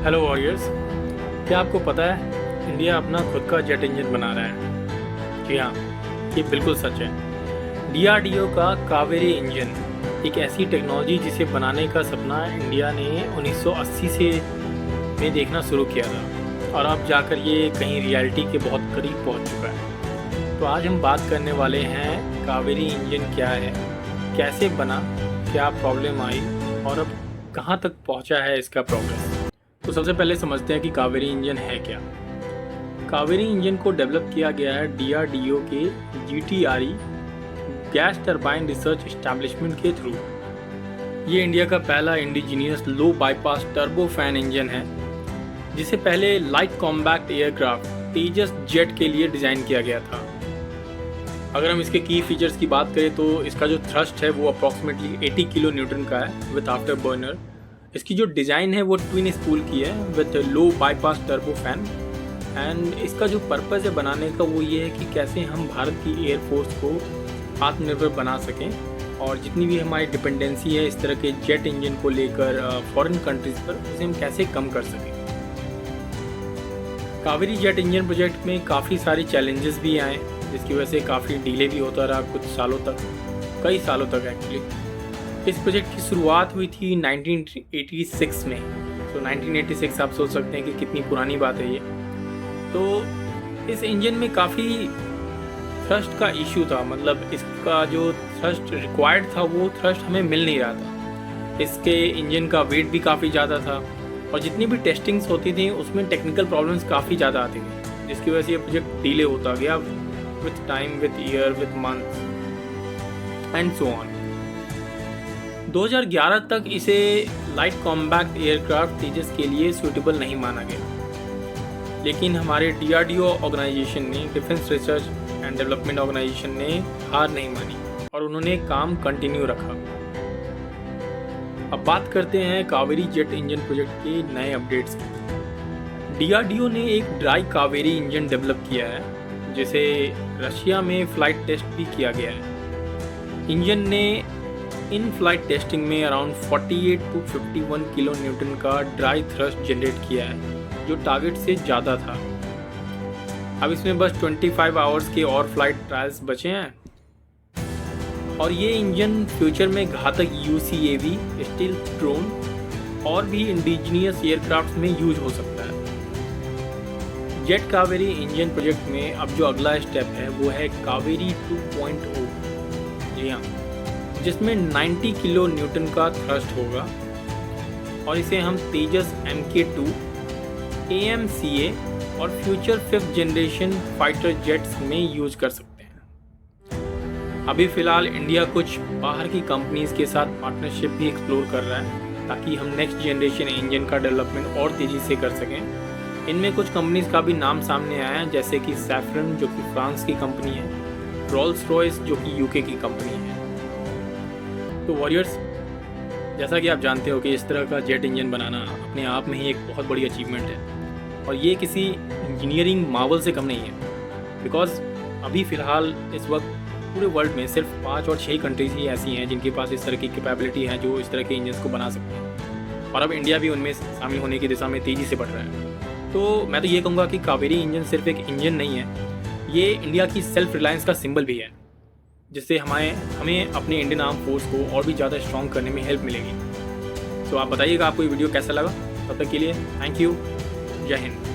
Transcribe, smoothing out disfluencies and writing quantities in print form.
Hello warriors, क्या आपको पता है इंडिया अपना खुद का जेट इंजन बना रहा है। जी हाँ, ये बिल्कुल सच है। डीआरडीओ का कावेरी इंजन एक ऐसी टेक्नोलॉजी जिसे बनाने का सपना इंडिया ने 1980 से में देखना शुरू किया था और अब जाकर ये कहीं रियलिटी के बहुत करीब पहुंच चुका है। तो आज हम बात करने वाले हैं कावेरी इंजन क्या है, कैसे बना, क्या प्रॉब्लम आई और अब कहाँ तक पहुंचा है इसका प्रोग्रेस। तो सबसे पहले समझते हैं कि कावेरी इंजन है क्या। कावेरी इंजन को डेवलप किया गया है डीआरडीओ के GTRE gas turbine research establishment के थ्रू। ये इंडिया का पहला इंडिजीनियस लो बाईपास टर्बो फैन इंजन है जिसे पहले लाइट कॉम्बैक्ट एयरक्राफ्ट तेजस जेट के लिए डिज़ाइन किया गया था। अगर हम इसके की फीचर्स की बात करें तो इसका जो थ्रस्ट है वो अप्रॉक्सीमेटली 80 किलो न्यूटन का है विद आफ्टर बर्नर। इसकी जो डिज़ाइन है वो ट्विन स्पूल की है with low bypass turbo fan. And इसका जो पर्पज़ है बनाने का वो ये है कि कैसे हम भारत की एयरफोर्स को आत्मनिर्भर बना सकें और जितनी भी हमारी डिपेंडेंसी है इस तरह के जेट इंजन को लेकर फॉरेन कंट्रीज़ पर, उसे हम कैसे कम कर सकें। कावेरी जेट इंजन प्रोजेक्ट में काफ़ी सारे चैलेंजेस भी आए जिसकी वजह से काफ़ी डिले भी होता रहा कुछ सालों तक, कई सालों तक एक्चुअली। इस प्रोजेक्ट की शुरुआत हुई थी 1986 में। तो 1986 आप सोच सकते हैं कि कितनी पुरानी बात है ये। तो इस इंजन में काफ़ी थ्रस्ट का इशू था, मतलब इसका जो थ्रस्ट रिक्वायर्ड था वो थ्रस्ट हमें मिल नहीं रहा था। इसके इंजन का वेट भी काफ़ी ज़्यादा था और जितनी भी टेस्टिंग्स होती थी उसमें टेक्निकल प्रॉब्लम्स काफ़ी ज़्यादा आती थी जिसकी वजह से ये प्रोजेक्ट डिले होता गया with time, with year, with month and so on. 2011 तक इसे लाइट कॉम्बैक्ट एयरक्राफ्ट तेजस के लिए सूटेबल नहीं माना गया, लेकिन हमारे डीआरडीओ ऑर्गेनाइजेशन ने, defence research and development organisation ने हार नहीं मानी और उन्होंने काम कंटिन्यू रखा। अब बात करते हैं कावेरी जेट इंजन प्रोजेक्ट के नए अपडेट्स की। डीआरडीओ ने एक ड्राई कावेरी इंजन डेवलप किया है जिसे रशिया में फ्लाइट टेस्ट भी किया गया है। इंजन ने इन फ्लाइट टेस्टिंग में अराउंड 48 to 51 किलो न्यूटन का ड्राई थ्रस्ट जनरेट किया है जो टारगेट से ज़्यादा था। अब इसमें बस 25 आवर्स के और फ्लाइट ट्रायल्स बचे हैं और ये इंजन फ्यूचर में घातक यूसीएवी, स्टील्थ ड्रोन और भी इंडिजीनियस एयरक्राफ्ट में यूज हो सकता है। जेट कावेरी इंजन प्रोजेक्ट में अब जो अगला स्टेप है वो है कावेरी 2.0। जी हाँ, जिसमें 90 किलो न्यूटन का थ्रस्ट होगा और इसे हम तेजस MK2, AMCA और future 5th generation fighter jets में यूज कर सकते हैं। अभी फ़िलहाल इंडिया कुछ बाहर की कंपनीज़ के साथ पार्टनरशिप भी एक्सप्लोर कर रहा है ताकि हम नेक्स्ट जनरेशन इंजन का डेवलपमेंट और तेज़ी से कर सकें। इनमें कुछ कंपनीज़ का भी नाम सामने आया है जैसे कि सैफ्रन जो कि फ्रांस की कंपनी है, रोल्स रॉयस जो कि यूके की कंपनी है। तो वॉरियर्स, जैसा कि आप जानते हो कि इस तरह का जेट इंजन बनाना अपने आप में ही एक बहुत बड़ी अचीवमेंट है और ये किसी इंजीनियरिंग मार्वल से कम नहीं है। बिकॉज अभी फ़िलहाल इस वक्त पूरे वर्ल्ड में सिर्फ 5 और 6 कंट्रीज़ ही ऐसी हैं जिनके पास इस तरह की कैपेबिलिटी है जो इस तरह के इंजन्स को बना सकते हैं और अब इंडिया भी उनमें शामिल होने की दिशा में तेज़ी से बढ़ रहा है। तो मैं तो ये कहूँगा कि कावेरी इंजन सिर्फ एक इंजन नहीं है, ये इंडिया की सेल्फ रिलायंस का सिंबल भी है जिससे हमें अपने इंडियन आर्म फोर्स को और भी ज़्यादा स्ट्रॉन्ग करने में हेल्प मिलेगी। तो आप बताइएगा आपको ये वीडियो कैसा लगा। तब तक के लिए थैंक यू, जय हिंद।